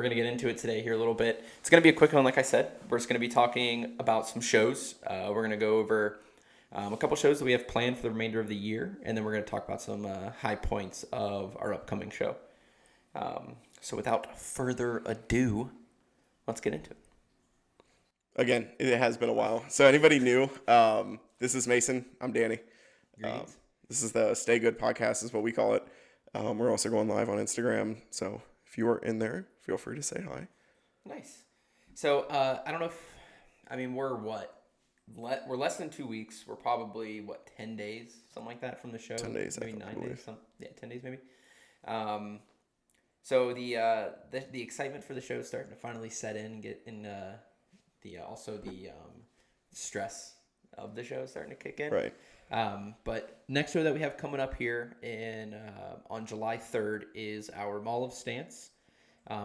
We're going to get into it today here a little bit. It's going to be a quick one, like I said. We're just going to be talking about some shows. We're going to go over a couple shows that we have planned for the remainder of the year, and then we're going to talk about some high points of our upcoming show. So without further ado, let's get into it. Again, it has been a while. So anybody new, this is Mason. I'm Danny. This is the Stay Good podcast is what we call it. We're also going live on Instagram. So if you are in there, feel free to say hi. Nice. So I don't know if, we're what? We're less than 2 weeks. We're probably, 10 days? Something like that from the show? 10 days, maybe I 9 days. 10 days maybe. So the excitement for the show is starting to finally set in and get in the stress of the show is starting to kick in. Right. But next show that we have coming up here on July 3rd is our Mall of Stance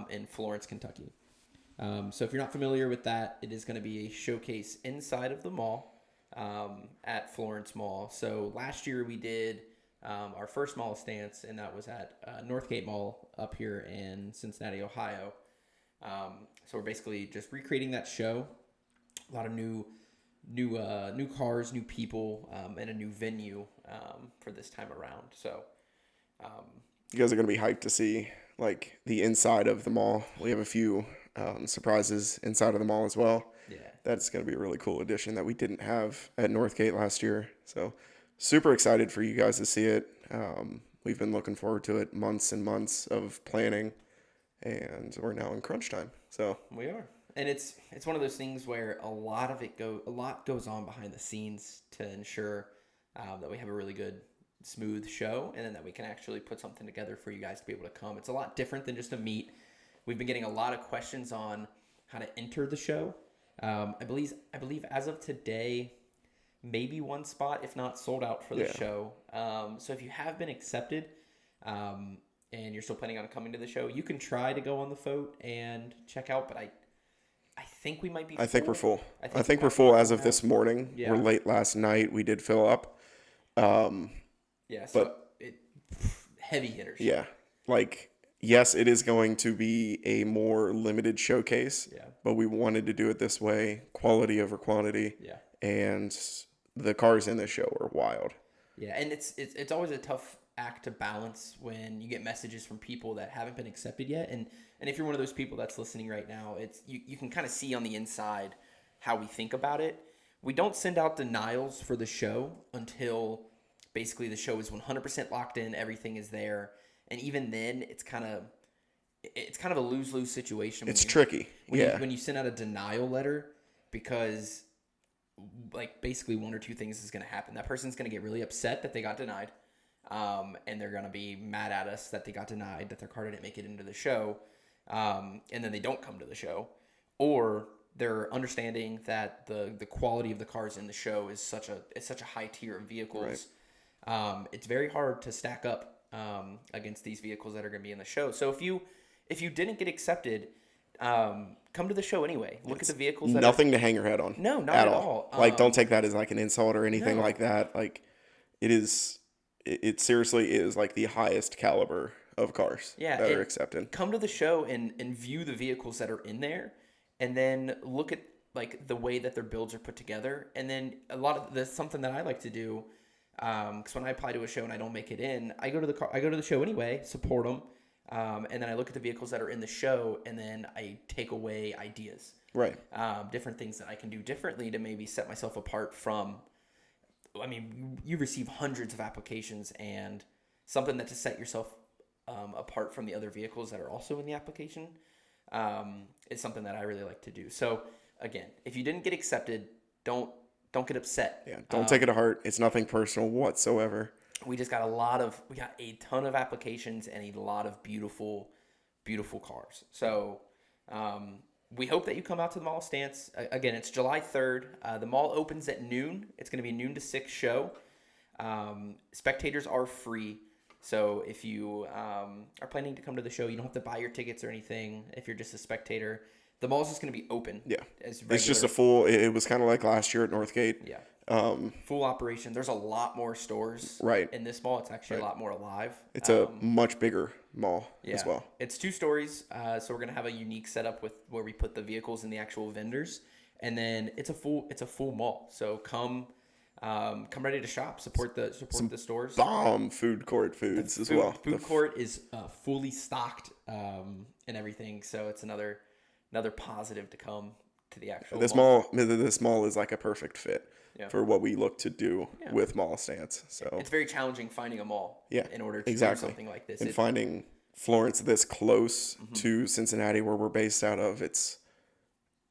in Florence, Kentucky. So if you're not familiar with that, it is going to be a showcase inside of the mall at Florence Mall. So last year we did our first Mall of Stance, and that was at Northgate Mall up here in Cincinnati, Ohio. So we're basically just recreating that show. A lot of new cars, new people, and a new venue for this time around. So you guys are going to be hyped to see like the inside of the mall. We have a few surprises inside of the mall as well. Yeah, that's going to be a really cool addition that we didn't have at Northgate last year. So super excited for you guys to see it. We've been looking forward to it, months and months of planning, and we're now in crunch time. So we are. And it's one of those things where a lot goes on behind the scenes to ensure that we have a really good, smooth show, and then that we can actually put something together for you guys to be able to come. It's a lot different than just a meet. We've been getting a lot of questions on how to enter the show. I believe as of today, maybe one spot, if not sold out for the show. So if you have been accepted, and you're still planning on coming to the show, you can try to go on the vote and check out. But I think we might be full. I think we're full. I think we're full as of this morning. Yeah. We're late last night. We did fill up. Heavy hitters. Yeah. Yes, it is going to be a more limited showcase. Yeah. But we wanted to do it this way, quality over quantity. Yeah. And the cars in the show are wild. Yeah, and it's always a tough act to balance when you get messages from people that haven't been accepted yet. And if you're one of those people that's listening right now, it's you can kind of see on the inside how we think about it. We don't send out denials for the show until basically the show is 100% locked in, everything is there. And even then, it's kind of a lose-lose situation. It's tricky. When you send out a denial letter, because basically one or two things is going to happen. That person's going to get really upset that they got denied. And they're going to be mad at us that they got denied, that their car didn't make it into the show. And then they don't come to the show. Or they're understanding that the quality of the cars in the show is such a high tier of vehicles. Right. It's very hard to stack up against these vehicles that are going to be in the show. So if you didn't get accepted, come to the show anyway. Look at the vehicles. Nothing to hang your head on. No, not at all. Don't take that as an insult or anything like that. It seriously is the highest caliber of cars that are accepted. Come to the show and view the vehicles that are in there, and then look at the way that their builds are put together. And then something that I like to do, because when I apply to a show and I don't make it in, I go to the show anyway, support them, and then I look at the vehicles that are in the show, and then I take away ideas, right? Different things that I can do differently to maybe set myself apart from. You receive hundreds of applications, and something that to set yourself apart from the other vehicles that are also in the application is something that I really like to do. So again, if you didn't get accepted, don't get upset. Yeah, don't take it to heart. It's nothing personal whatsoever. We just got we got a ton of applications and a lot of beautiful, beautiful cars. So we hope that you come out to the Mall of Stance. Again, it's July 3rd. The mall opens at noon. It's going to be a noon to 6 show. Spectators are free. So if you are planning to come to the show, you don't have to buy your tickets or anything. If you're just a spectator, the mall's just going to be open. Yeah. It's just a full, it was kind of like last year at Northgate. Yeah. Full operation. There's a lot more stores Right. in this mall. It's actually a lot more alive. It's a much bigger mall as well. It's 2 stories. So we're gonna have a unique setup with where we put the vehicles and the actual vendors, and then it's a full mall. So come ready to shop. Support the stores. Bomb food court foods as well. Food court is fully stocked and everything. So it's another positive to come to the actual This mall is like a perfect fit for what we look to do with Mall of Stance. So it's very challenging finding a mall in order to do something like this. And finding Florence this close to Cincinnati, where we're based out of, it's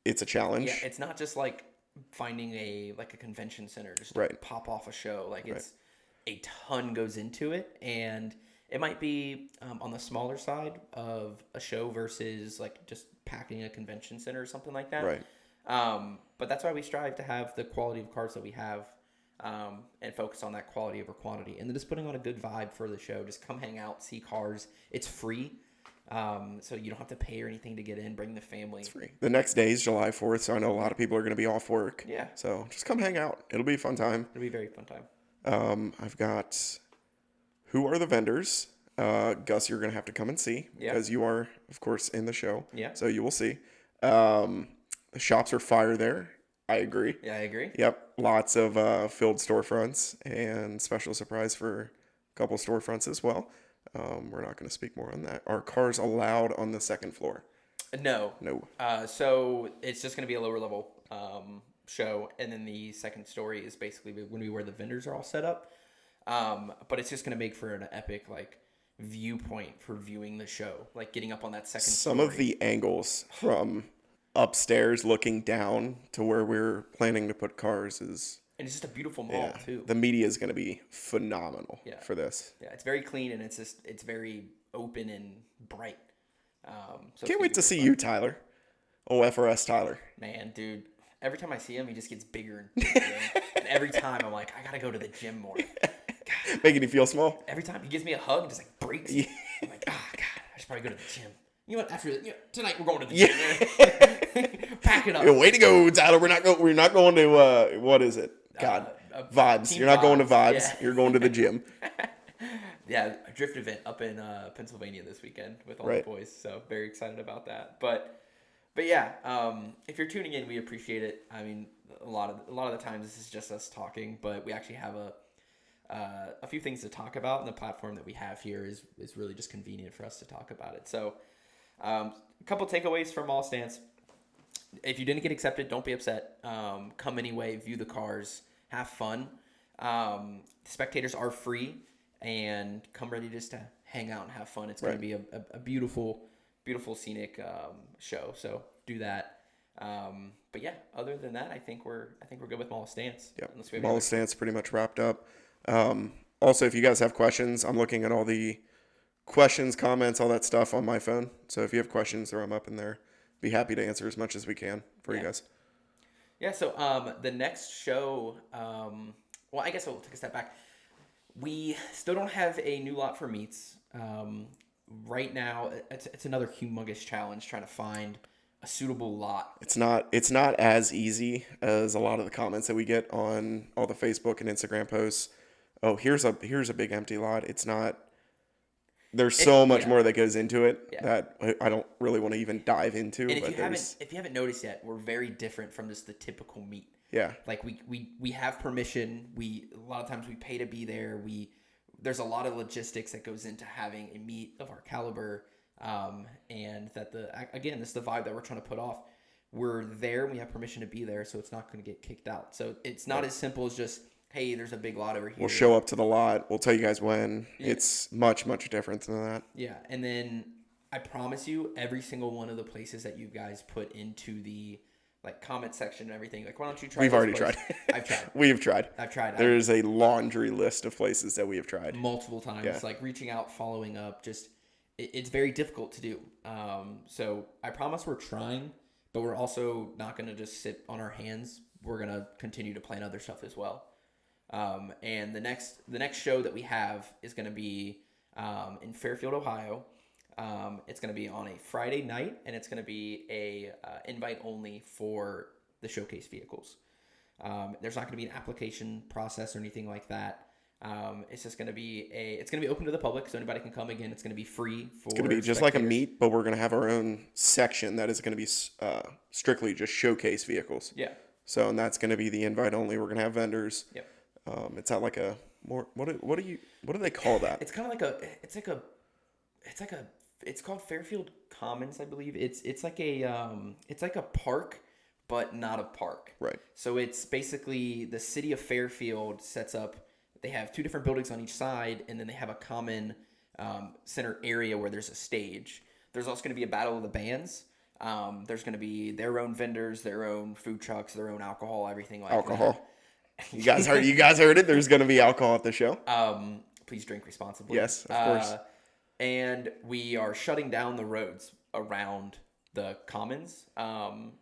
a challenge. Yeah, it's not just like finding a convention center just to pop off a show. Like it's a ton goes into it, and it might be on the smaller side of a show versus like just packing a convention center or something like that. Right. But that's why we strive to have the quality of cars that we have, and focus on that quality over quantity, and then just putting on a good vibe for the show. Just come hang out, see cars. It's free. So you don't have to pay or anything to get in. Bring the family. It's free. The next day is July 4th, so I know a lot of people are going to be off work. Yeah. So just come hang out. It'll be a fun time. It'll be a very fun time. I've got who are the vendors. Gus, you're going to have to come and see because you are, of course, in the show. Yeah. So you will see. The shops are fire there. I agree. Yeah, I agree. Yep. Lots of filled storefronts and special surprise for a couple storefronts as well. We're not going to speak more on that. Are cars allowed on the second floor? No. No. So it's just going to be a lower level show, and then the second story is basically where the vendors are all set up. But it's just going to make for an epic viewpoint for viewing the show, like getting up on that second Some story. of the angles from upstairs looking down to where we're planning to put cars is... And it's just a beautiful mall, too. The media is going to be phenomenal for this. Yeah, it's very clean, and it's very open and bright. So Can't wait to see you, Tyler. Oh, FRS Tyler. Man, dude. Every time I see him, he just gets bigger and bigger. And every time I'm like, I got to go to the gym more. God. Making you feel small? Every time he gives me a hug and just breaks me. I'm like, God, I should probably go to the gym. You know what? Tonight we're going to the gym. Pack it up. Way to go, Tyler. We're not going to what is it? God, Vibes. You're not going to Vibes. Yeah. You're going to the gym. Yeah, a drift event up in Pennsylvania this weekend with all the boys. So very excited about that. But yeah, if you're tuning in, we appreciate it. I mean, a lot of the times this is just us talking, but we actually have a few things to talk about, and the platform that we have here is really just convenient for us to talk about it. So a couple takeaways from Mall Stance. If you didn't get accepted, don't be upset. Come anyway, view the cars, have fun. Spectators are free, and come ready just to hang out and have fun. It's going to be a beautiful, beautiful scenic show. So do that. But yeah, other than that, I think we're good with Mall Stance. Yep. Mall Stance pretty much wrapped up. Also, if you guys have questions, I'm looking at all the questions, comments, all that stuff on my phone. So if you have questions, throw them up in there. Be happy to answer as much as we can for you guys. Yeah, so the next show, well, I guess we'll take a step back. We still don't have a new lot for meats. Right now, it's another humongous challenge trying to find a suitable lot. It's not as easy as a lot of the comments that we get on all the Facebook and Instagram posts. Oh, here's a big empty lot. It's not. There's so much more that goes into it that I don't really want to even dive into. And if you haven't noticed yet, we're very different from just the typical meet. Yeah. Like we have permission. A lot of times we pay to be there. There's a lot of logistics that goes into having a meet of our caliber. And that this is the vibe that we're trying to put off. We're there and we have permission to be there, so it's not going to get kicked out. So it's not as simple as just, hey, there's a big lot over here. We'll show up to the lot. We'll tell you guys when. Yeah. It's much, much different than that. Yeah. And then I promise you, every single one of the places that you guys put into the comment section and everything, why don't you try? We've already tried. I've tried. We've tried. I've tried. There's a laundry list of places that we have tried. Multiple times. Yeah. Reaching out, following up, just it's very difficult to do. So I promise we're trying, but we're also not going to just sit on our hands. We're going to continue to plan other stuff as well. And the next show that we have is going to be in Fairfield, Ohio. It's going to be on a Friday night, and it's going to be a invite only for the showcase vehicles. There's not going to be an application process or anything like that. It's just going to be open to the public, so anybody can come. Again, it's going to be free for It's going to be just like a meet, but we're going to have our own section that is going to be strictly just showcase vehicles. Yeah. So, and that's going to be the invite only. We're going to have vendors. Yep. It's not like a more, what do they call that? It's kind of it's called Fairfield Commons, I believe. It's like a park, but not a park. Right. So it's basically the city of Fairfield sets up. They have two different buildings on each side, and then they have a common center area where there's a stage. There's also going to be a battle of the bands. There's going to be their own vendors, their own food trucks, their own alcohol, everything like that. Alcohol. You guys heard it. There's going to be alcohol at the show. Please drink responsibly. Yes, of course. And we are shutting down the roads around the commons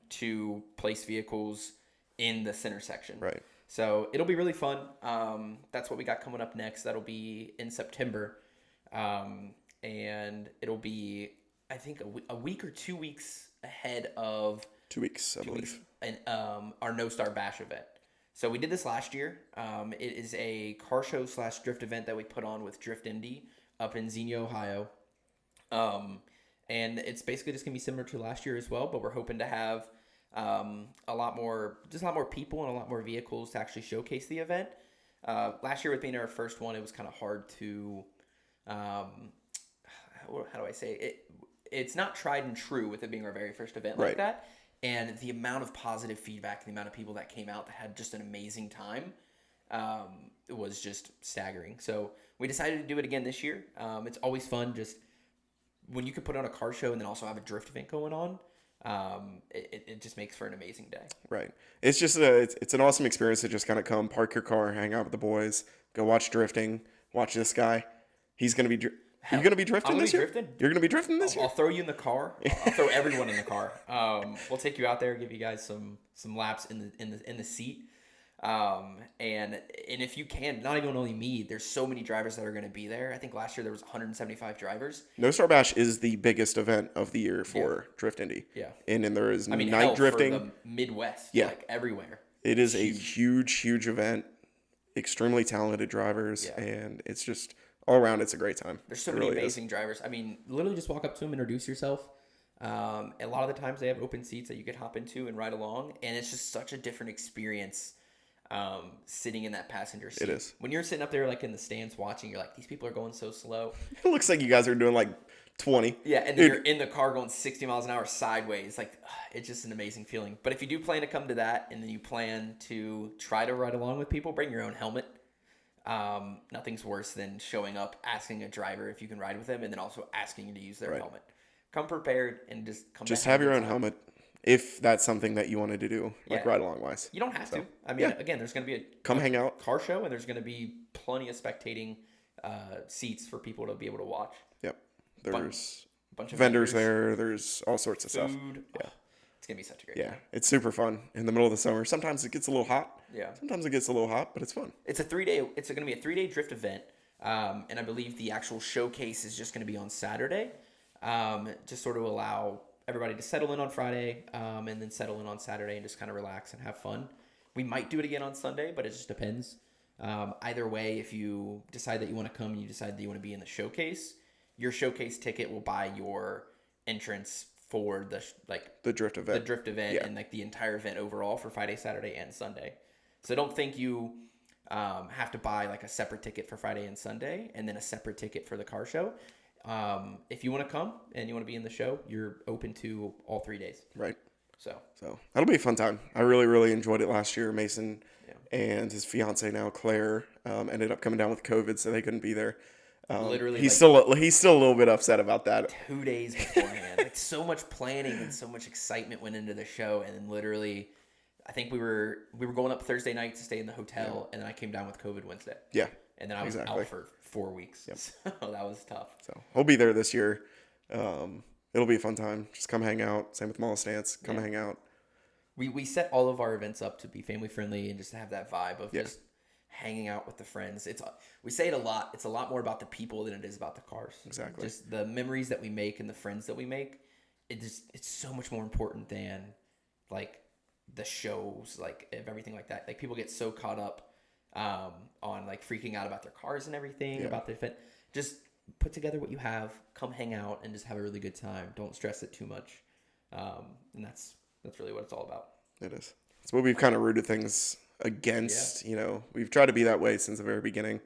to place vehicles in the center section. Right. So it'll be really fun. That's what we got coming up next. That'll be in September. And it'll be, I think, a week or 2 weeks ahead of 2 weeks, I believe. And our No Star Bash event. So we did this last year. It is a car show / drift event that we put on with Drift Indy up in Xenia, Ohio. And it's basically just going to be similar to last year as well, but we're hoping to have a lot more people and a lot more vehicles to actually showcase the event. Last year with being our first one, it was kind of hard to, how do I say it? It's not tried and true with it being our very first event like that. And the amount of positive feedback, the amount of people that came out that had just an amazing time, it was just staggering. So we decided to do it again this year. It's always fun just when you can put on a car show and then also have a drift event going on. It just makes for an amazing day. Right. It's just it's an awesome experience to just kind of come, park your car, hang out with the boys, go watch drifting, watch this guy. He's going to be You're going to be drifting this year? You're going to be drifting this year? I'll throw you in the car. I'll throw everyone in the car. We'll take you out there, give you guys some laps in the seat. And if you can, not even only me, there's so many drivers that are going to be there. I think last year there was 175 drivers. No Star Bash is the biggest event of the year for Drift Indy. Yeah. And then there is night drifting. For the Midwest, like everywhere. It is a huge event. Extremely talented drivers, and it's just all around. It's a great time. There's so many amazing drivers. I mean, literally just walk up to them, introduce yourself. A lot of the times they have open seats that you could hop into and ride along, and it's just such a different experience. Sitting in that passenger seat. It is. When you're sitting up there like in the stands watching, you're like, these people are going so slow. It looks like you guys are doing like 20. Yeah, and then you're in the car going 60 miles an hour sideways. Like, it's just an amazing feeling. But if you do plan to come to that and then you plan to try to ride along with people, bring your own helmet. Nothing's worse than showing up, asking a driver if you can ride with them, and then also asking to use their helmet. Come prepared and just come. Just have your own helmet. If that's something that you wanted to do, like ride along wise. You don't have to. I mean, again, there's going to be a hang out car show, and there's going to be plenty of spectating seats for people to be able to watch. Yep. There's a bunch of vendors there. There's all sorts of stuff. Yeah. It's going to be such a great time. It's super fun in the middle of the summer. Sometimes it gets a little hot. Yeah. Sometimes it gets a little hot, but it's fun. It's going to be a 3-day drift event. And I believe the actual showcase is just going to be on Saturday. Just sort of allow everybody to settle in on Friday, and then settle in on Saturday and just kind of relax and have fun. We might do it again on Sunday, but it just depends. Either way, if you decide that you want to come and you decide that you want to be in the showcase, your showcase ticket will buy your entrance for the drift event, and like the entire event overall for Friday, Saturday, and Sunday. So don't think you have to buy like a separate ticket for Friday and Sunday and then a separate ticket for the car show. If you want to come and you want to be in the show, you're open to all 3 days. Right. So that'll be a fun time. I really enjoyed it last year. Mason and his fiance now, Claire, ended up coming down with COVID, so they couldn't be there. Literally, he's still a little bit upset about that. 2 days beforehand, like so much planning and so much excitement went into the show, and then literally, I think we were going up Thursday night to stay in the hotel, and then I came down with COVID Wednesday. Yeah. And then I was out for 4 weeks. Yep. So that was tough. So he'll be there this year. It'll be a fun time. Just come hang out. Same with Mall of Stance. Come hang out. We set all of our events up to be family friendly and just to have that vibe of just hanging out with the friends. We say it a lot. It's a lot more about the people than it is about the cars. Exactly. Just the memories that we make and the friends that we make. It's so much more important than like the shows, like of everything like that. Like people get so caught up on like freaking out about their cars and everything about the event. Just put together what you have, come hang out, and just have a really good time. Don't stress it too much, and that's really what it's all about. It is. It's what we've kind of rooted things against. You know, we've tried to be that way since the very beginning.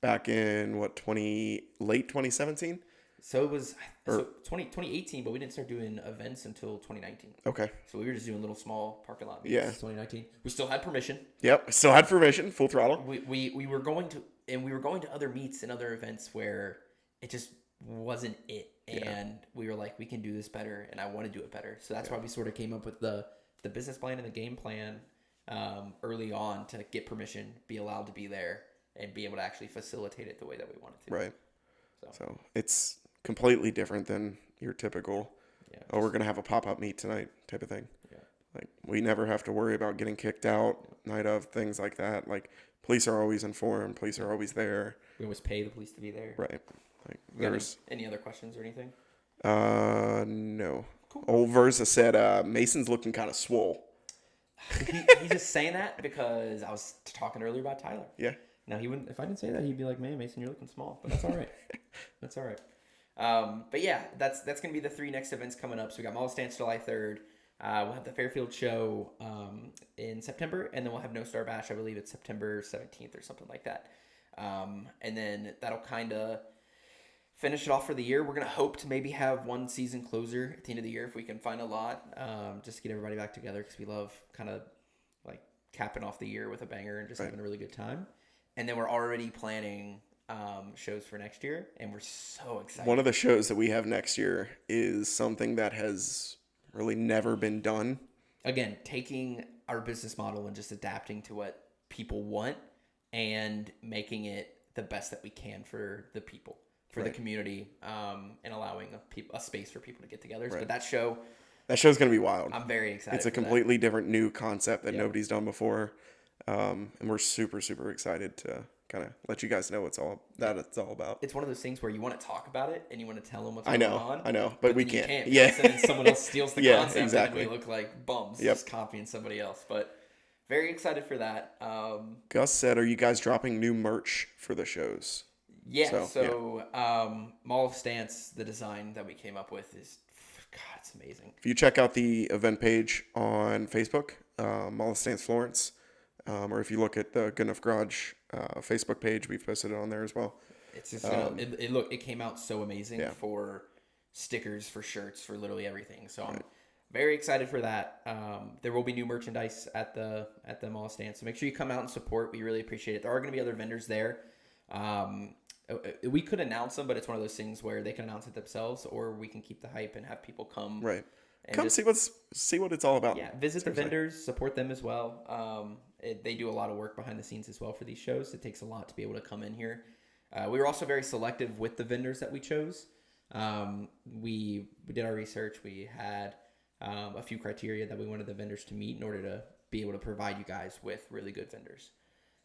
Back in late 2017. So it was 2018, but we didn't start doing events until 2019. Okay. So we were just doing little small parking lot meets. Yeah. 2019. We still had permission. Yep. Still had permission, full throttle. We were going to other meets and other events where it just wasn't it. And we were like, we can do this better, and I want to do it better. So that's why we sort of came up with the business plan and the game plan early on to get permission, be allowed to be there, and be able to actually facilitate it the way that we wanted to. Right. So it's completely different than your typical, we're going to have a pop-up meet tonight type of thing. Yeah. Like, we never have to worry about getting kicked out night of, things like that. Like, police are always informed. Police are always there. We always pay the police to be there. Right. Like, there's any other questions or anything? No. Cool. Old Versa said, Mason's looking kind of swole. He's just saying that because I was talking earlier about Tyler. Yeah. Now, he wouldn't. If I didn't say that, he'd be like, "Man, Mason, you're looking small." But that's all right. That's all right. But yeah, that's gonna be the 3 next events coming up. So we got Mall of Stance July 3rd. We'll have the Fairfield show in September, and then we'll have No Star Bash. I believe it's September 17th or something like that. And then that'll kind of finish it off for the year. We're gonna hope to maybe have one season closer at the end of the year if we can find a lot, just to get everybody back together because we love kind of like capping off the year with a banger and just having a really good time. And then we're already planning shows for next year, and we're so excited. One of the shows that we have next year is something that has really never been done. Again, taking our business model and just adapting to what people want and making it the best that we can for the people, for the community, and allowing a space for people to get together. But that show's going to be wild. I'm very excited. It's a completely different new concept that nobody's done before. And we're super, super excited to kind of let you guys know it's all about. It's one of those things where you want to talk about it and you want to tell them what's going on. I know, but we can't. And then someone else steals the concept exactly. and we look like bums just copying somebody else. But very excited for that. Gus said, are you guys dropping new merch for the shows? Yeah. So Mall of Stance, the design that we came up with is, God, it's amazing. If you check out the event page on Facebook, Mall of Stance Florence, or if you look at the Good Enough Garage Facebook page, we've posted it on there as well. It's just it came out so amazing for stickers, for shirts, for literally everything. So I'm very excited for that. There will be new merchandise at the Mall of Stance, so make sure you come out and support. We really appreciate it. There are going to be other vendors there. We could announce them, but it's one of those things where they can announce it themselves, or we can keep the hype and have people come. Right. Come see what it's all about. Yeah, visit the vendors, support them as well. They do a lot of work behind the scenes as well for these shows. It takes a lot to be able to come in here. We were also very selective with the vendors that we chose. We did our research. We had a few criteria that we wanted the vendors to meet in order to be able to provide you guys with really good vendors.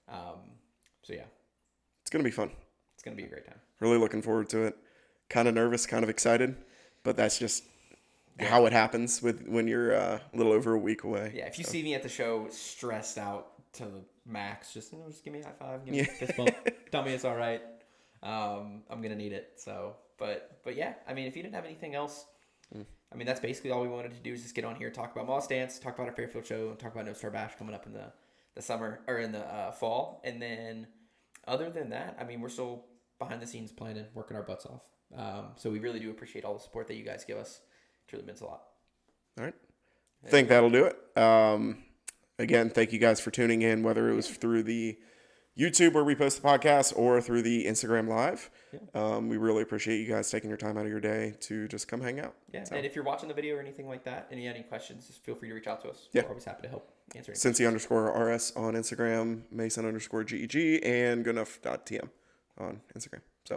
So yeah. It's going to be fun. It's going to be a great time. Really looking forward to it. Kind of nervous, kind of excited, but that's just how it happens when you're a little over a week away. Yeah, if you see me at the show stressed out to the max, just give me a high five, give me a fist bump, tell me it's all right. I'm going to need it. So, but yeah, I mean, if you didn't have anything else, I mean, that's basically all we wanted to do is just get on here, talk about Mall of Stance, talk about our Fairfield show, and talk about No Star Bash coming up in the summer or in the fall. And then other than that, I mean, we're still behind the scenes planning, working our butts off. So we really do appreciate all the support that you guys give us. It really means a lot. All right. I think that'll do it. Again, thank you guys for tuning in, whether it was through the YouTube where we post the podcast or through the Instagram Live. Yeah. We really appreciate you guys taking your time out of your day to just come hang out. Yeah, so. And if you're watching the video or anything like that and you have any questions, just feel free to reach out to us. Yeah. We're always happy to help answer any Cincy_RS on Instagram, Mason_GEG, and gooduff.tm on Instagram. So.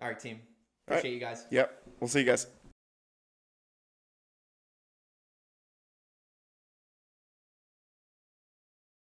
All right, team. Appreciate you guys. Yep. We'll see you guys.